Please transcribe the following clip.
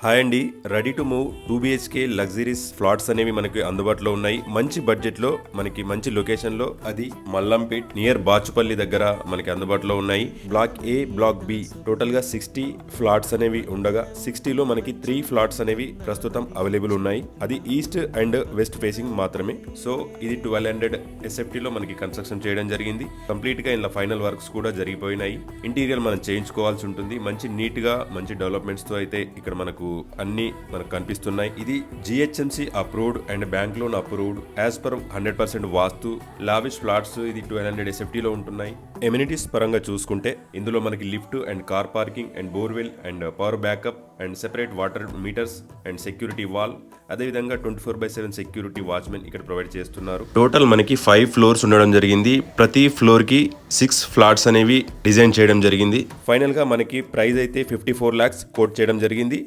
Hi అండి, ready to move 2 BHK luxuries flats అనేవి మనకి అందుబాటులో ఉన్నాయి. మంచి బడ్జెట్లో మనకి మంచి లొకేషన్లో, అది మల్లంపేట్ నియర్ బాచుపల్లి దగ్గర మనకి అందుబాటులో ఉన్నాయి. బ్లాక్ ఏ, బ్లాక్ బి టోటల్గా 60 ఫ్లాట్స్ అనేవి ఉండగా 60లో మనకి 3 ఫ్లాట్స్ అనేవి ప్రస్తుతం అవైలబుల్ ఉన్నాయి. అది ఈస్ట్ అండ్ వెస్ట్ ఫేసింగ్ మాత్రమే. సో ఇది 1200 SFTలో మనకి కన్స్ట్రక్షన్ చేయడం జరిగింది. కంప్లీట్గా ఇలా ఫైనల్ వర్క్స్ కూడా జరిగిపోయినాయి. ఇంటీరియర్ మనం చేయించుకోవాల్సి ఉంటుంది. మంచి నీట్గా మంచి డెవలప్మెంట్స్తో అయితే ఇక్కడ మనకు అన్ని మనకు కనిపిస్తున్నాయి. ఇది GHMC approved and bank loan approved as per 100% vastu lavish flats. ఇది 1200 SFTలో ఉంటున్నాయి. ఎమ్యూనిటీస్ పరంగా చూసుకుంటే ఇందులో మనకి lift and car parking and borewell and power backup and separate water meters and security wall, అదేవిధంగా 24/7 సెక్యూరిటీ వాచ్మెన్ ఇక్కడ ప్రొవైడ్ చేస్తున్నారు. టోటల్ మనకి 5 ఫ్లోర్స్ ఉండడం జరిగింది. ప్రతి ఫ్లోర్ కి 6 ఫ్లాట్స్ అనేవి డిజైన్ చేయడం జరిగింది. ఫైనల్ గా మనకి ప్రైస్ అయితే 54 lakhs కోట్ చేయడం జరిగింది.